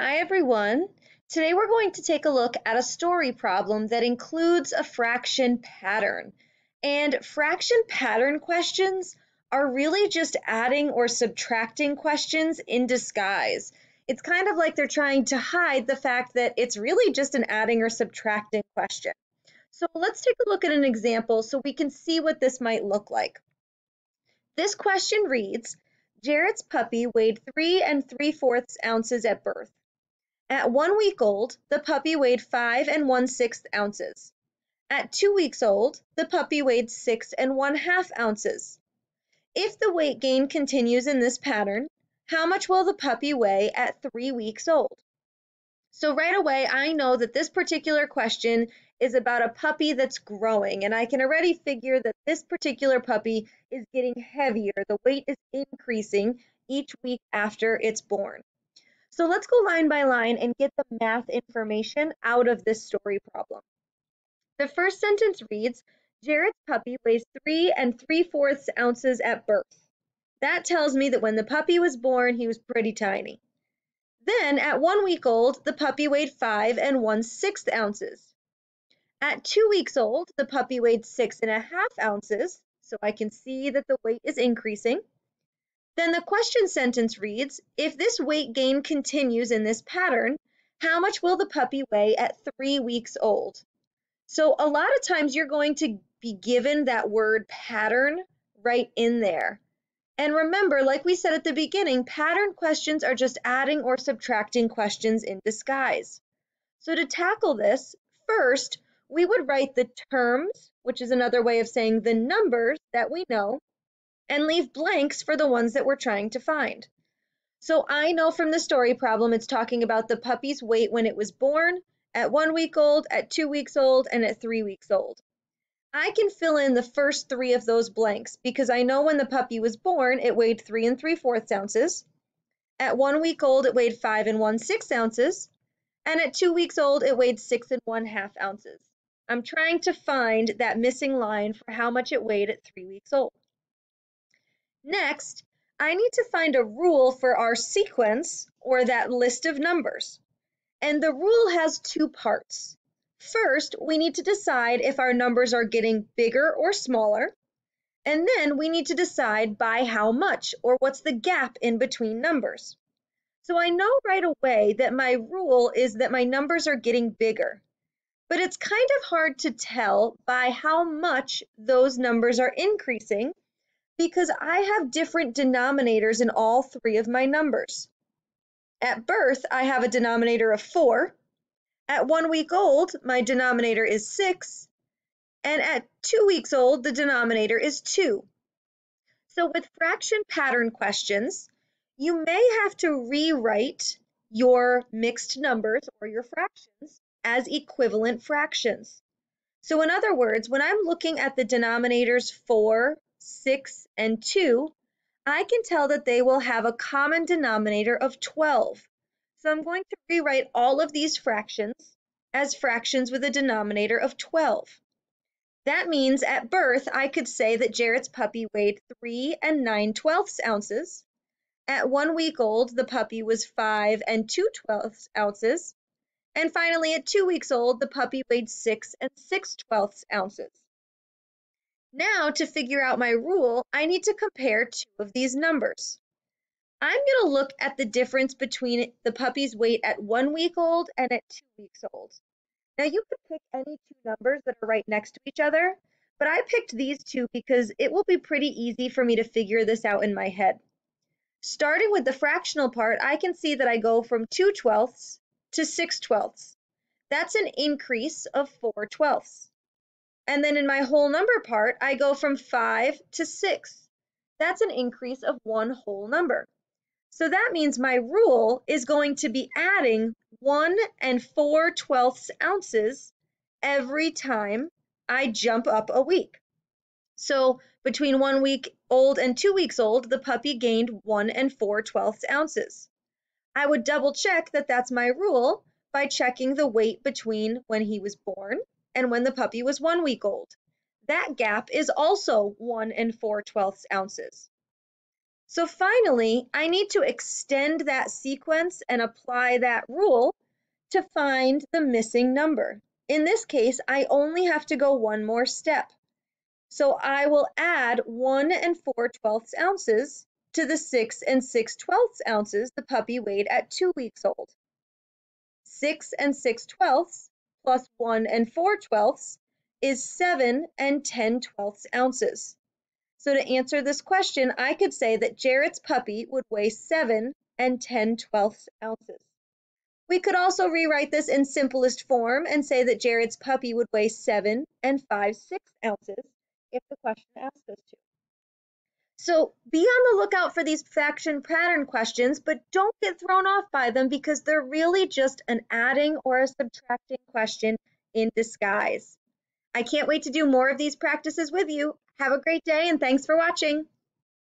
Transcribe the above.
Hi everyone. Today we're going to take a look at a story problem that includes a fraction pattern. And fraction pattern questions are really just adding or subtracting questions in disguise. It's kind of like they're trying to hide the fact that it's really just an adding or subtracting question. So let's take a look at an example so we can see what this might look like. This question reads, Jarrett's puppy weighed 3 3/4 ounces at birth. At 1 week old, the puppy weighed 5 1/6 ounces. At 2 weeks old, the puppy weighed 6 1/2 ounces. If the weight gain continues in this pattern, how much will the puppy weigh at 3 weeks old? So right away, I know that this particular question is about a puppy that's growing, and I can already figure that this particular puppy is getting heavier. The weight is increasing each week after it's born. So let's go line by line and get the math information out of this story problem. The first sentence reads, Jarrett's puppy weighs 3 3/4 ounces at birth. That tells me that when the puppy was born, he was pretty tiny. Then at 1 week old, the puppy weighed 5 1/6 ounces. At 2 weeks old, the puppy weighed 6 1/2 ounces. So I can see that the weight is increasing. Then the question sentence reads, if this weight gain continues in this pattern, how much will the puppy weigh at 3 weeks old? So a lot of times you're going to be given that word pattern right in there. And remember, like we said at the beginning, pattern questions are just adding or subtracting questions in disguise. So to tackle this, first, we would write the terms, which is another way of saying the numbers that we know, and leave blanks for the ones that we're trying to find. So I know from the story problem it's talking about the puppy's weight when it was born, at 1 week old, at 2 weeks old, and at 3 weeks old. I can fill in the first three of those blanks because I know when the puppy was born it weighed 3 3/4 ounces, at 1 week old it weighed 5 1/6 ounces, and at 2 weeks old it weighed 6 1/2 ounces. I'm trying to find that missing line for how much it weighed at 3 weeks old. Next, I need to find a rule for our sequence or that list of numbers. And the rule has two parts. First, we need to decide if our numbers are getting bigger or smaller. And then we need to decide by how much or what's the gap in between numbers. So I know right away that my rule is that my numbers are getting bigger. But it's kind of hard to tell by how much those numbers are increasing because I have different denominators in all three of my numbers. At birth, I have a denominator of 4. At 1 week old, my denominator is 6. And at 2 weeks old, the denominator is 2. So with fraction pattern questions, you may have to rewrite your mixed numbers or your fractions as equivalent fractions. So in other words, when I'm looking at the denominators 4, 6, and 2, I can tell that they will have a common denominator of 12. So I'm going to rewrite all of these fractions as fractions with a denominator of 12. That means at birth, I could say that Jarrett's puppy weighed 3 9/12 ounces. At 1 week old, the puppy was 5 2/12 ounces. And finally, at 2 weeks old, the puppy weighed 6 6/12 ounces. Now, to figure out my rule, I need to compare two of these numbers. I'm going to look at the difference between the puppy's weight at 1 week old and at 2 weeks old. Now, you could pick any two numbers that are right next to each other, but I picked these two because it will be pretty easy for me to figure this out in my head. Starting with the fractional part, I can see that I go from 2/12 to 6/12. That's an increase of 4/12. And then in my whole number part, I go from 5 to 6. That's an increase of one whole number. So that means my rule is going to be adding 1 4/12 ounces every time I jump up a week. So between 1 week old and 2 weeks old, the puppy gained 1 4/12 ounces. I would double check that that's my rule by checking the weight between when he was born and when the puppy was 1 week old. That gap is also 1 4/12 ounces. So finally, I need to extend that sequence and apply that rule to find the missing number. In this case, I only have to go one more step. So I will add 1 4/12 ounces to the 6 6/12 ounces the puppy weighed at 2 weeks old. 6 6/12 plus 1 4/12 is 7 10/12 ounces. So to answer this question, I could say that Jarrett's puppy would weigh 7 10/12 ounces. We could also rewrite this in simplest form and say that Jarrett's puppy would weigh 7 5/6 ounces if the question asked us to. So be on the lookout for these fraction pattern questions, but don't get thrown off by them because they're really just an adding or a subtracting question in disguise. I can't wait to do more of these practices with you. Have a great day and thanks for watching.